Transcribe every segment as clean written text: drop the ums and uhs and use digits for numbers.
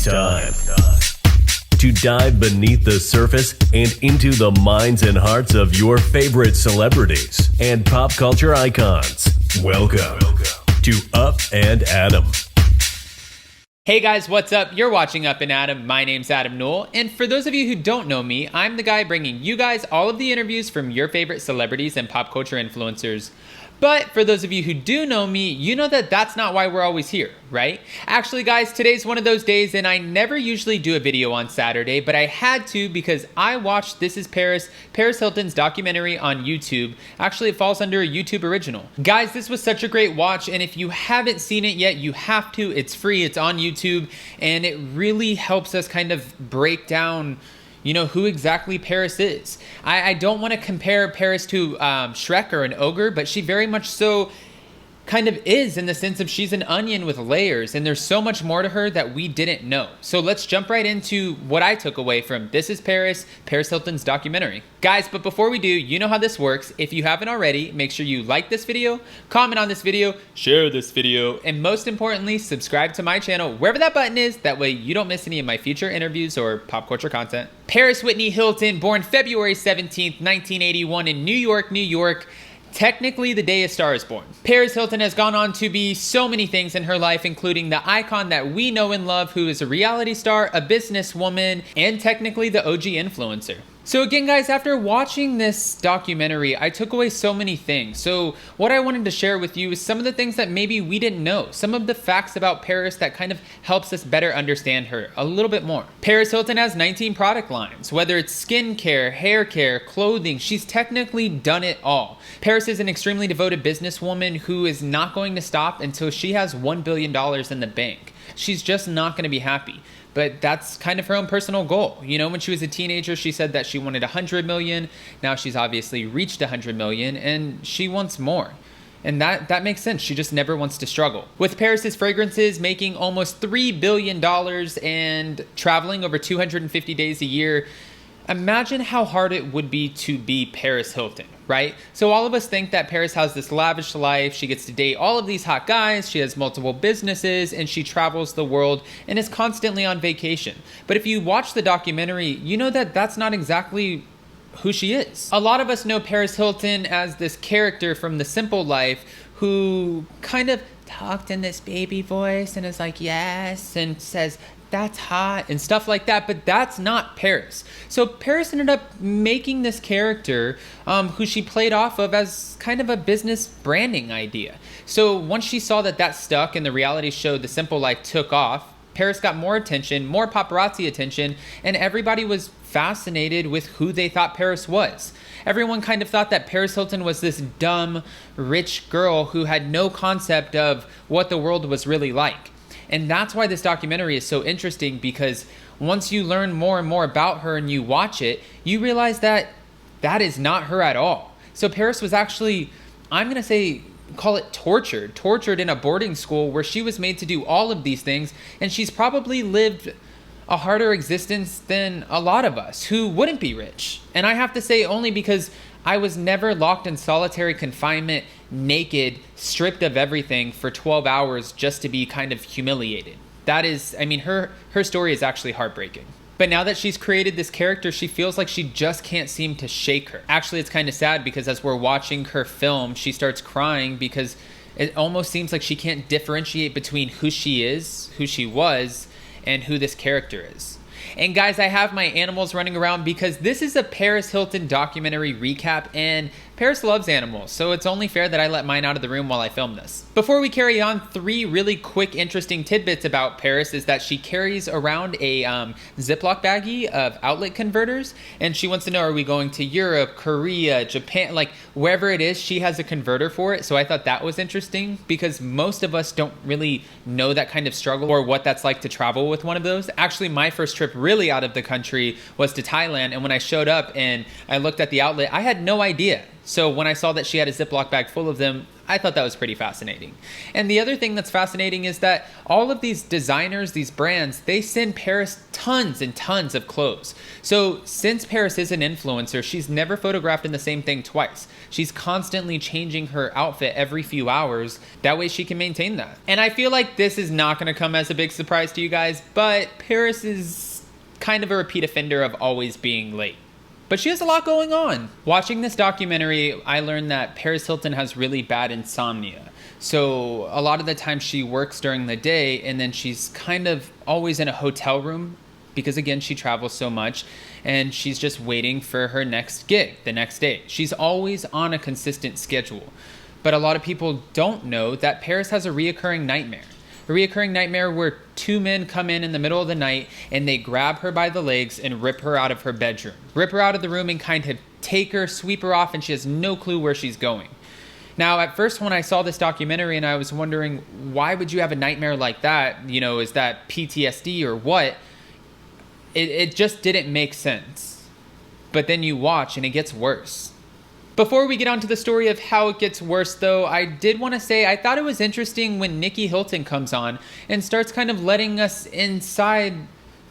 It's time to dive beneath the surface and into the minds and hearts of your favorite celebrities and pop culture icons. Welcome to Up and Adam. Hey guys, what's up? You're watching Up and Adam. My name's Adam Newell, and for those of you who don't know me, I'm the guy bringing you guys all of the interviews from your favorite celebrities and pop culture influencers. But for those of you who do know me, you know that that's not why we're always here, right? Actually, guys, today's one of those days, and I never usually do a video on Saturday, but I had to because I watched This Is Paris Hilton's documentary on YouTube. Actually, it falls under a YouTube original. Guys, this was such a great watch, and if you haven't seen it yet, you have to. It's free, it's on YouTube, and it really helps us kind of break down who exactly Paris is. I don't want to compare Paris to Shrek or an ogre, but she very much so kind of is, in the sense of she's an onion with layers, and there's so much more to her that we didn't know. So let's jump right into what I took away from This Is Paris Hilton's documentary. Guys, but before we do, you know how this works. If you haven't already, make sure you like this video, comment on this video, share this video, and most importantly, subscribe to my channel, wherever that button is. That way you don't miss any of my future interviews or pop culture content. Paris Whitney Hilton, born February 17th, 1981 in New York, New York. Technically, the day a star is born. Paris Hilton has gone on to be so many things in her life, including the icon that we know and love, who is a reality star, a businesswoman, and technically the OG influencer. So again, guys, after watching this documentary, I took away so many things. So what I wanted to share with you is some of the things that maybe we didn't know, some of the facts about Paris that kind of helps us better understand her a little bit more. Paris Hilton has 19 product lines, whether it's skincare, hair care, clothing. She's technically done it all. Paris is an extremely devoted businesswoman who is not going to stop until she has $1 billion in the bank. She's just not going to be happy. But that's kind of her own personal goal. When she was a teenager, she said that she wanted 100 million. Now she's obviously reached 100 million and she wants more. And that makes sense. She just never wants to struggle. With Paris's fragrances making almost $3 billion and traveling over 250 days a year, imagine how hard it would be to be Paris Hilton, right? So all of us think that Paris has this lavish life. She gets to date all of these hot guys. She has multiple businesses and she travels the world and is constantly on vacation. But if you watch the documentary, you know that that's not exactly who she is. A lot of us know Paris Hilton as this character from The Simple Life who kind of talked in this baby voice and is like, yes, and says, that's hot and stuff like that, but that's not Paris. So Paris ended up making this character who she played off of as kind of a business branding idea. So once she saw that stuck and the reality show The Simple Life took off, Paris got more attention, more paparazzi attention, and everybody was fascinated with who they thought Paris was. Everyone kind of thought that Paris Hilton was this dumb, rich girl who had no concept of what the world was really like. And that's why this documentary is so interesting, because once you learn more and more about her and you watch it, you realize that that is not her at all. So Paris was actually, I'm going to say, call it tortured in a boarding school where she was made to do all of these things. And she's probably lived a harder existence than a lot of us who wouldn't be rich. And I have to say only because I was never locked in solitary confinement, naked, stripped of everything for 12 hours just to be kind of humiliated. That is, her story is actually heartbreaking. But now that she's created this character, she feels like she just can't seem to shake her. Actually, it's kind of sad because as we're watching her film, she starts crying because it almost seems like she can't differentiate between who she is, who she was, and who this character is. And guys, I have my animals running around because this is a Paris Hilton documentary recap, and Paris loves animals, so it's only fair that I let mine out of the room while I film this. Before we carry on, 3 really quick interesting tidbits about Paris is that she carries around a Ziploc baggie of outlet converters, and she wants to know, are we going to Europe, Korea, Japan, like wherever it is, she has a converter for it. So I thought that was interesting because most of us don't really know that kind of struggle or what that's like to travel with one of those. Actually, my first trip really out of the country was to Thailand, and when I showed up and I looked at the outlet, I had no idea. So when I saw that she had a Ziploc bag full of them, I thought that was pretty fascinating. And the other thing that's fascinating is that all of these designers, these brands, they send Paris tons and tons of clothes. So since Paris is an influencer, she's never photographed in the same thing twice. She's constantly changing her outfit every few hours. That way she can maintain that. And I feel like this is not going to come as a big surprise to you guys, but Paris is kind of a repeat offender of always being late. But she has a lot going on. Watching this documentary, I learned that Paris Hilton has really bad insomnia. So a lot of the time she works during the day and then she's kind of always in a hotel room because, again, she travels so much and she's just waiting for her next gig the next day. She's always on a consistent schedule. But a lot of people don't know that Paris has a reoccurring nightmare. A reoccurring nightmare where two men come in the middle of the night and they grab her by the legs and rip her out of her bedroom. Rip her out of the room and kind of take her, sweep her off, and she has no clue where she's going. Now, at first when I saw this documentary and I was wondering, why would you have a nightmare like that? You know, is that PTSD or what? It just didn't make sense. But then you watch and it gets worse. Before we get on to the story of how it gets worse, though, I did want to say I thought it was interesting when Nikki Hilton comes on and starts kind of letting us inside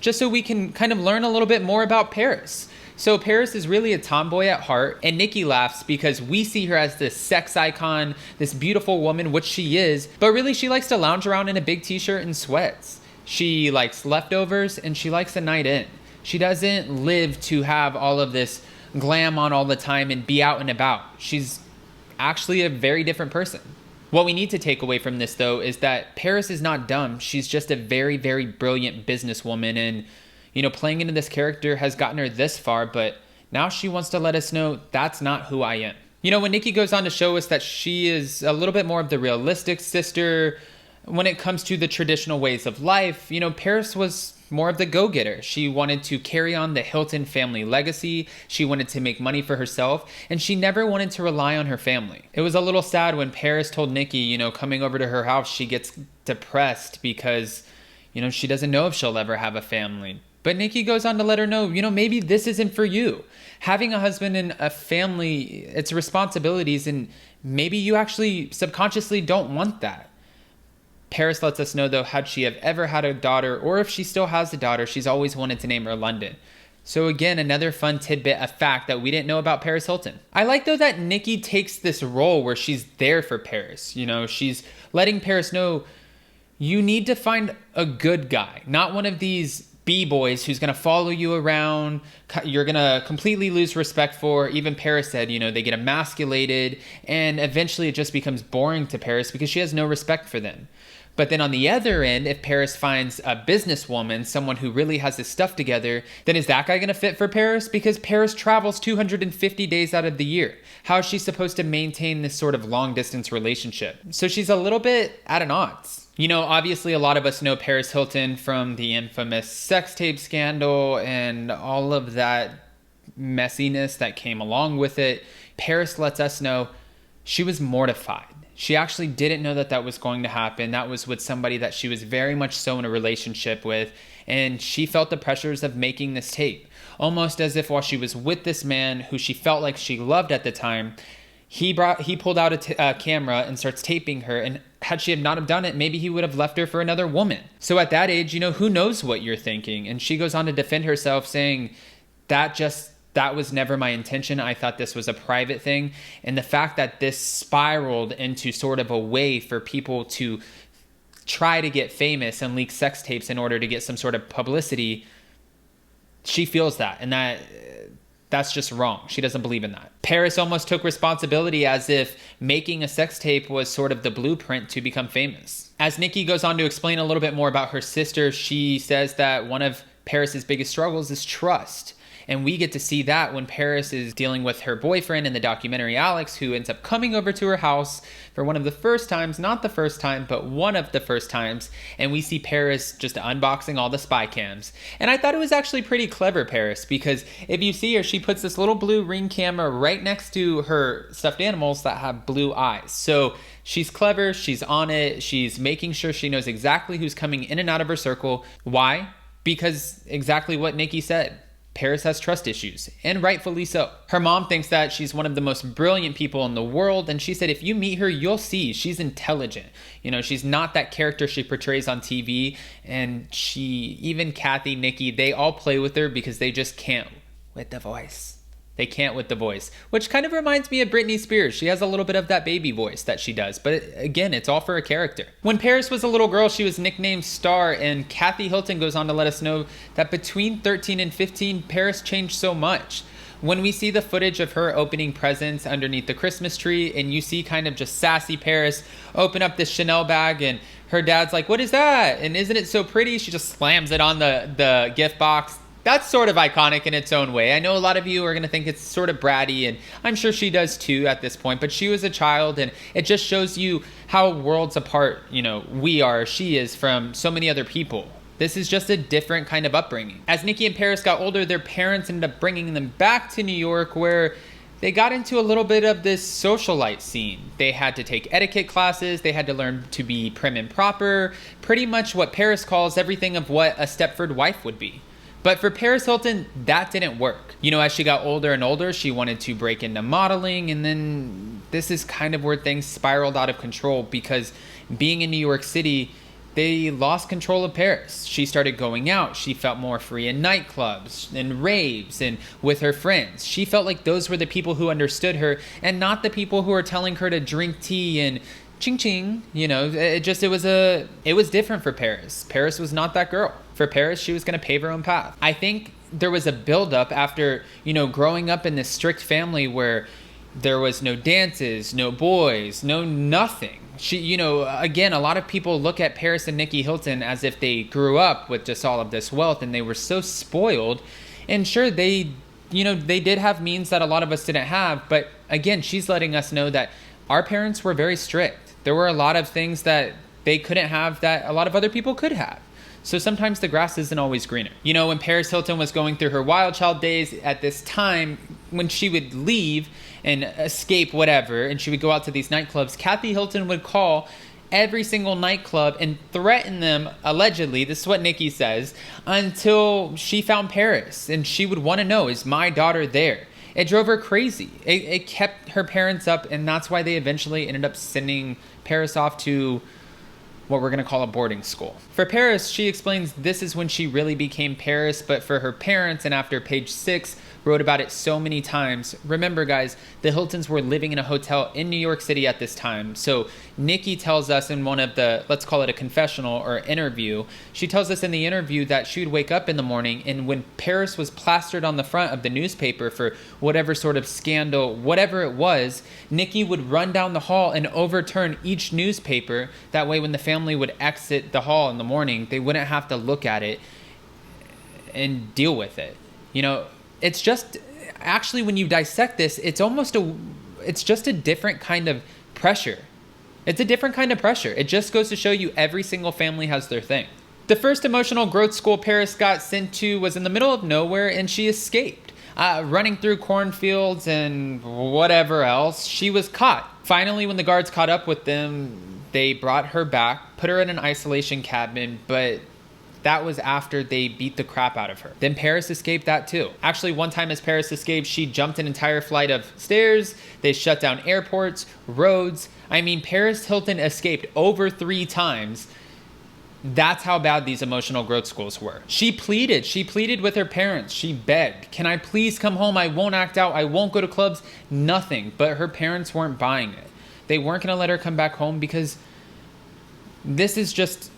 just so we can kind of learn a little bit more about Paris. So Paris is really a tomboy at heart, and Nikki laughs because we see her as this sex icon, this beautiful woman, which she is, but really she likes to lounge around in a big t-shirt and sweats. She likes leftovers and she likes a night in. She doesn't live to have all of this glam on all the time and be out and about. She's actually a very different person. What we need to take away from this, though, is that Paris is not dumb. She's just a very, very brilliant businesswoman, and, you know, playing into this character has gotten her this far, but now she wants to let us know that's not who I am. You know, when Nikki goes on to show us that she is a little bit more of the realistic sister when it comes to the traditional ways of life, you know, Paris was more of the go-getter. She wanted to carry on the Hilton family legacy. She wanted to make money for herself, and she never wanted to rely on her family. It was a little sad when Paris told Nikki, you know, coming over to her house, she gets depressed because, you know, she doesn't know if she'll ever have a family. But Nikki goes on to let her know, you know, maybe this isn't for you. Having a husband and a family, it's responsibilities, and maybe you actually subconsciously don't want that. Paris lets us know, though, had she have ever had a daughter, or if she still has a daughter, she's always wanted to name her London. So again, another fun tidbit, a fact that we didn't know about Paris Hilton. I like, though, that Nikki takes this role where she's there for Paris. You know, she's letting Paris know, you need to find a good guy, not one of these B-boys who's going to follow you around, you're going to completely lose respect for. Even Paris said, you know, they get emasculated, and eventually it just becomes boring to Paris because she has no respect for them. But then on the other end, if Paris finds a businesswoman, someone who really has his stuff together, then is that guy going to fit for Paris? Because Paris travels 250 days out of the year. How is she supposed to maintain this sort of long distance relationship? So she's a little bit at an odds. You know, obviously a lot of us know Paris Hilton from the infamous sex tape scandal and all of that messiness that came along with it. Paris lets us know she was mortified. She actually didn't know that that was going to happen. That was with somebody that she was very much so in a relationship with. And she felt the pressures of making this tape. Almost as if while she was with this man who she felt like she loved at the time, he pulled out a camera and starts taping her. And had she not have done it, maybe he would have left her for another woman. So at that age, you know, who knows what you're thinking? And she goes on to defend herself saying, that was never my intention. I thought this was a private thing. And the fact that this spiraled into sort of a way for people to try to get famous and leak sex tapes in order to get some sort of publicity, she feels that. And that's just wrong. She doesn't believe in that. Paris almost took responsibility as if making a sex tape was sort of the blueprint to become famous. As Nikki goes on to explain a little bit more about her sister, she says that one of Paris's biggest struggles is trust. And we get to see that when Paris is dealing with her boyfriend in the documentary, Alex, who ends up coming over to her house for one of the first times, not the first time, but one of the first times. And we see Paris just unboxing all the spy cams. And I thought it was actually pretty clever, Paris, because if you see her, she puts this little blue Ring camera right next to her stuffed animals that have blue eyes. So she's clever, she's on it, she's making sure she knows exactly who's coming in and out of her circle. Why? Because exactly what Nikki said. Paris has trust issues, and rightfully so. Her mom thinks that she's one of the most brilliant people in the world, and she said if you meet her, you'll see she's intelligent. She's not that character she portrays on TV, and even Kathy, Nikki, they all play with her because they just can't with the voice. They can't with the voice, which kind of reminds me of Britney Spears. She has a little bit of that baby voice that she does, but again, it's all for a character. When Paris was a little girl, she was nicknamed Star, and Kathy Hilton goes on to let us know that between 13 and 15, Paris changed so much. When we see the footage of her opening presents underneath the Christmas tree, and you see kind of just sassy Paris open up this Chanel bag, and her dad's like, "What is that? And isn't it so pretty?" She just slams it on the gift box. That's sort of iconic in its own way. I know a lot of you are going to think it's sort of bratty, and I'm sure she does too at this point, but she was a child, and it just shows you how worlds apart, she is from so many other people. This is just a different kind of upbringing. As Nikki and Paris got older, their parents ended up bringing them back to New York, where they got into a little bit of this socialite scene. They had to take etiquette classes. They had to learn to be prim and proper, pretty much what Paris calls everything of what a Stepford wife would be. But for Paris Hilton, that didn't work. As she got older and older, she wanted to break into modeling, and then this is kind of where things spiraled out of control, because being in New York City, they lost control of Paris. She started going out. She felt more free in nightclubs and raves and with her friends. She felt like those were the people who understood her, and not the people who were telling her to drink tea and ching ching. It was different for Paris. Paris was not that girl. For Paris, she was going to pave her own path. I think there was a buildup after, growing up in this strict family where there was no dances, no boys, no nothing. She, again, a lot of people look at Paris and Nikki Hilton as if they grew up with just all of this wealth and they were so spoiled. And sure, they did have means that a lot of us didn't have. But again, she's letting us know that our parents were very strict. There were a lot of things that they couldn't have that a lot of other people could have. So sometimes the grass isn't always greener. When Paris Hilton was going through her wild child days at this time, when she would leave and escape whatever, and she would go out to these nightclubs, Kathy Hilton would call every single nightclub and threaten them, allegedly, this is what Nikki says, until she found Paris. And she would want to know, is my daughter there? It drove her crazy. It kept her parents up, and that's why they eventually ended up sending Paris off to what we're going to call a boarding school. For Paris, she explains this is when she really became Paris, but for her parents, and after Page 6 wrote about it so many times. Remember, guys, the Hiltons were living in a hotel in New York City at this time. So Nikki tells us in one of the, let's call it a confessional or interview, she tells us in the interview that she would wake up in the morning, and when Paris was plastered on the front of the newspaper for whatever sort of scandal, whatever it was, Nikki would run down the hall and overturn each newspaper. That way when the family would exit the hall in the morning, they wouldn't have to look at it and deal with it. It's just, actually, when you dissect this, it's just a different kind of pressure. It's a different kind of pressure. It just goes to show you every single family has their thing. The first emotional growth school Paris got sent to was in the middle of nowhere, and she escaped. Running through cornfields and whatever else, she was caught. Finally, when the guards caught up with them, they brought her back, put her in an isolation cabin, but that was after they beat the crap out of her. Then Paris escaped that too. Actually, one time as Paris escaped, she jumped an entire flight of stairs. They shut down airports, roads. Paris Hilton escaped over 3 times. That's how bad these emotional growth schools were. She pleaded with her parents. She begged, can I please come home? I won't act out. I won't go to clubs. Nothing. But her parents weren't buying it. They weren't going to let her come back home, because this is just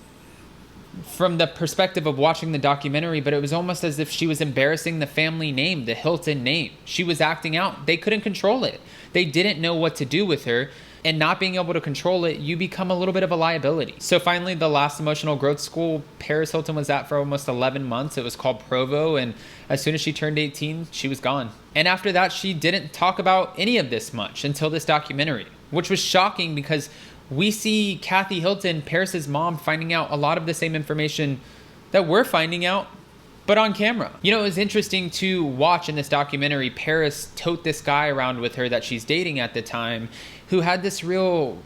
from the perspective of watching the documentary, but it was almost as if she was embarrassing the family name, the Hilton name. She was acting out. They couldn't control it. They didn't know what to do with her. And not being able to control it, you become a little bit of a liability. So finally, the last emotional growth school Paris Hilton was at for almost 11 months. It was called Provo. And as soon as she turned 18, she was gone. And after that, she didn't talk about any of this much until this documentary, which was shocking, because we see Kathy Hilton, Paris's mom, finding out a lot of the same information that we're finding out, but on camera. It was interesting to watch in this documentary. Paris tote this guy around with her that she's dating at the time, who had this real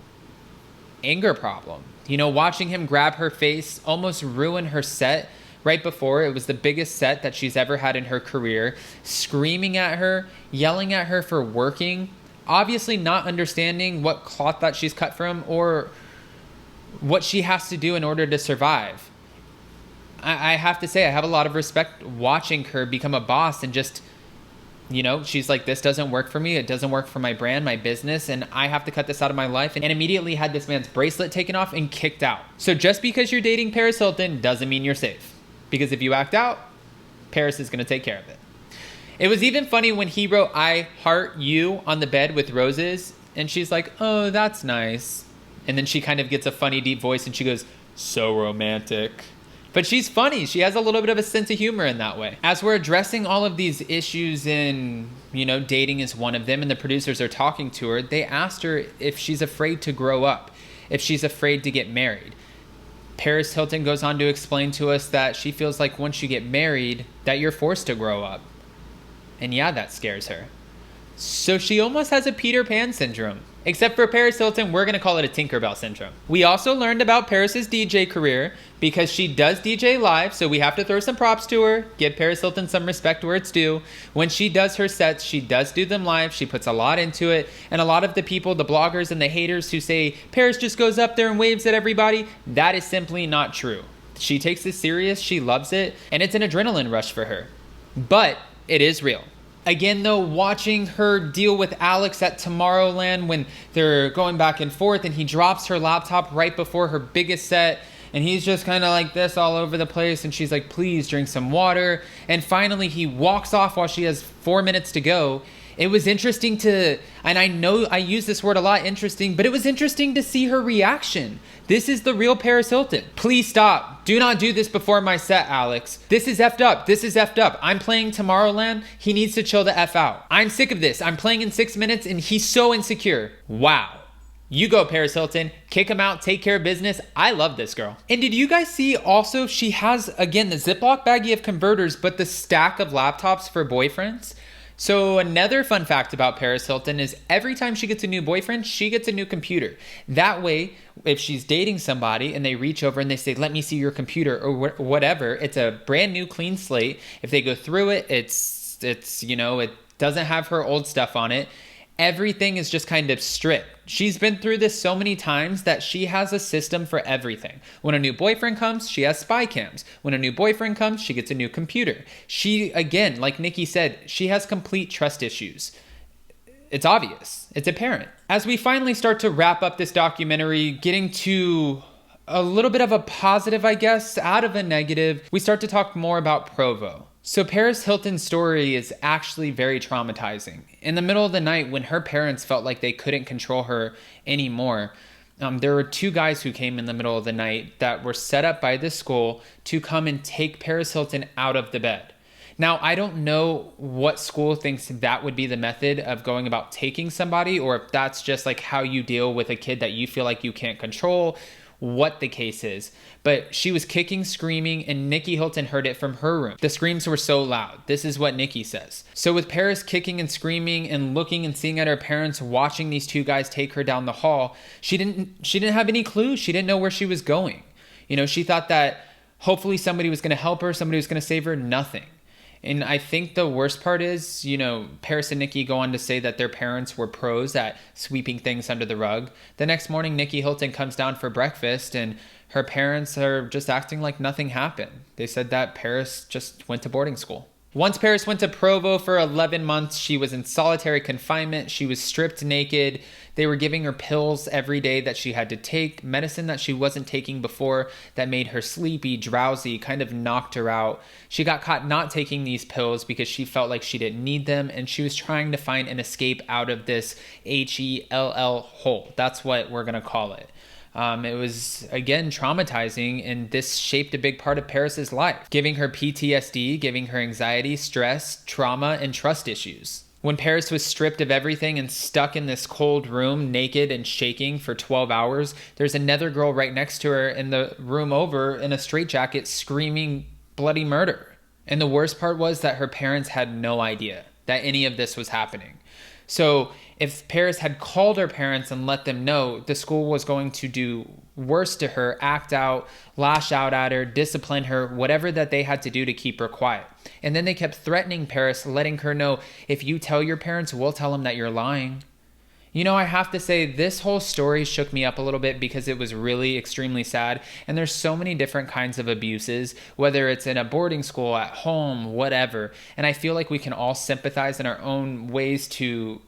anger problem. Watching him grab her face, almost ruin her set right before. It was the biggest set that she's ever had in her career, screaming at her, yelling at her for working, obviously not understanding what cloth that she's cut from or what she has to do in order to survive. I have to say, I have a lot of respect watching her become a boss and just, she's like, this doesn't work for me. It doesn't work for my brand, my business, and I have to cut this out of my life. And immediately had this man's bracelet taken off and kicked out. So just because you're dating Paris Hilton doesn't mean you're safe. Because if you act out, Paris is going to take care of it. It was even funny when he wrote, "I heart you" on the bed with roses. And she's like, "Oh, that's nice." And then she kind of gets a funny deep voice and she goes, "So romantic." But she's funny. She has a little bit of a sense of humor in that way. As we're addressing all of these issues in, dating is one of them, and the producers are talking to her, they asked her if she's afraid to grow up, if she's afraid to get married. Paris Hilton goes on to explain to us that she feels like once you get married, that you're forced to grow up. And yeah, that scares her. So she almost has a Peter Pan syndrome. Except for Paris Hilton, we're going to call it a Tinkerbell syndrome. We also learned about Paris's DJ career because she does DJ live, so we have to throw some props to her, give Paris Hilton some respect where it's due. When she does her sets, she does do them live. She puts a lot into it. And a lot of the people, the bloggers and the haters who say Paris just goes up there and waves at everybody, that is simply not true. She takes this serious, she loves it, and it's an adrenaline rush for her. But it is real. Again, though, watching her deal with Alex at Tomorrowland when they're going back and forth and he drops her laptop right before her biggest set and he's just kind of like this all over the place and she's like, "Please drink some water." And finally he walks off while she has 4 minutes to go. It was interesting and I know I use this word a lot, interesting, but it was interesting to see her reaction. This is the real Paris Hilton. "Please stop. Do not do this before my set, Alex. This is effed up. This is effed up. I'm playing Tomorrowland. He needs to chill the F out. I'm sick of this. I'm playing in 6 minutes and he's so insecure." Wow. You go, Paris Hilton. Kick him out. Take care of business. I love this girl. And did you guys see also she has, again, the Ziploc baggie of converters, but the stack of laptops for boyfriends? So another fun fact about Paris Hilton is every time she gets a new boyfriend, she gets a new computer. That way, if she's dating somebody and they reach over and they say, "Let me see your computer," or whatever, it's a brand new clean slate. If they go through it, it's it doesn't have her old stuff on it. Everything is just kind of stripped. She's been through this so many times that she has a system for everything. When a new boyfriend comes, she has spy cams. When a new boyfriend comes, she gets a new computer. She, again, like Nikki said, she has complete trust issues. It's obvious. It's apparent. As we finally start to wrap up this documentary, getting to a little bit of a positive, I guess, out of a negative, we start to talk more about Provo. So Paris Hilton's story is actually very traumatizing. In the middle of the night, when her parents felt like they couldn't control her anymore, there were two guys who came in the middle of the night that were set up by the school to come and take Paris Hilton out of the bed. Now, I don't know what school thinks that would be the method of going about taking somebody, or if that's just like how you deal with a kid that you feel like you can't control, what the case is. But she was kicking, screaming, and Nikki Hilton heard it from her room. The screams were so loud. This is what Nikki says. So with Paris kicking and screaming and looking and seeing at her parents watching these two guys take her down the hall, she didn't have any clue. She didn't know where she was going. She thought that hopefully somebody was going to help her, somebody was going to save her. Nothing. And I think the worst part is, Paris and Nikki go on to say that their parents were pros at sweeping things under the rug. The next morning, Nikki Hilton comes down for breakfast and her parents are just acting like nothing happened. They said that Paris just went to boarding school. Once Paris went to Provo for 11 months, she was in solitary confinement. She was stripped naked. They were giving her pills every day that she had to take, medicine that she wasn't taking before that made her sleepy, drowsy, kind of knocked her out. She got caught not taking these pills because she felt like she didn't need them, and she was trying to find an escape out of this HELL hole. That's what we're going to call it. It was, again, traumatizing, and this shaped a big part of Paris's life, giving her PTSD, giving her anxiety, stress, trauma, and trust issues. When Paris was stripped of everything and stuck in this cold room, naked and shaking for 12 hours, there's another girl right next to her in the room over in a straitjacket screaming bloody murder. And the worst part was that her parents had no idea that any of this was happening. So if Paris had called her parents and let them know, the school was going to do worse to her, act out, lash out at her, discipline her, whatever that they had to do to keep her quiet. And then they kept threatening Paris, letting her know, if you tell your parents, we'll tell them that you're lying. You know, I have to say this whole story shook me up a little bit because it was really extremely sad. And there's so many different kinds of abuses, whether it's in a boarding school, at home, whatever. And I feel like we can all sympathize in our own ways to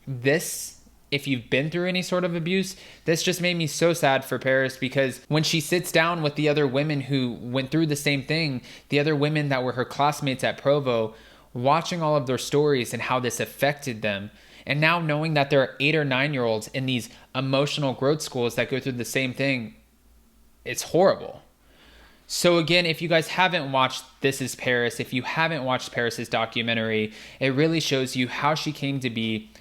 this. If you've been through any sort of abuse, this just made me so sad for Paris, because when she sits down with the other women who went through the same thing, the other women that were her classmates at Provo, watching all of their stories and how this affected them, and now knowing that there are 8 or 9-year-olds in these emotional growth schools that go through the same thing, it's horrible. So again, if you guys haven't watched This Is Paris, if you haven't watched Paris's documentary, it really shows you how she came to be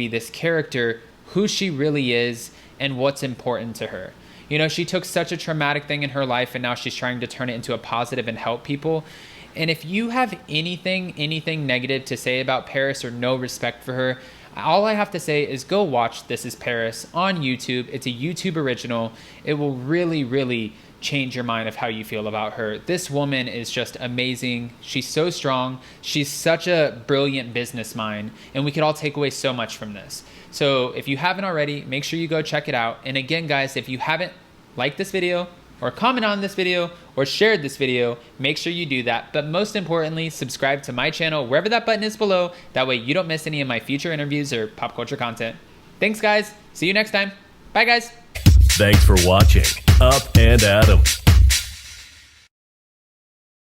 this character, who she really is, and what's important to her. You know, she took such a traumatic thing in her life, and now she's trying to turn it into a positive and help people. And if you have anything negative to say about Paris or no respect for her, all I have to say is go watch This Is Paris on YouTube. It's a YouTube original. It will really change your mind of how you feel about her. This woman is just amazing. She's so strong. She's such a brilliant business mind, and we could all take away so much from this. So if you haven't already, make sure you go check it out. And again, guys, if you haven't liked this video or commented on this video or shared this video, make sure you do that. But most importantly, subscribe to my channel wherever that button is below. That way you don't miss any of my future interviews or pop culture content. Thanks, guys. See you next time. Bye, guys. Thanks for watching Up and Adam.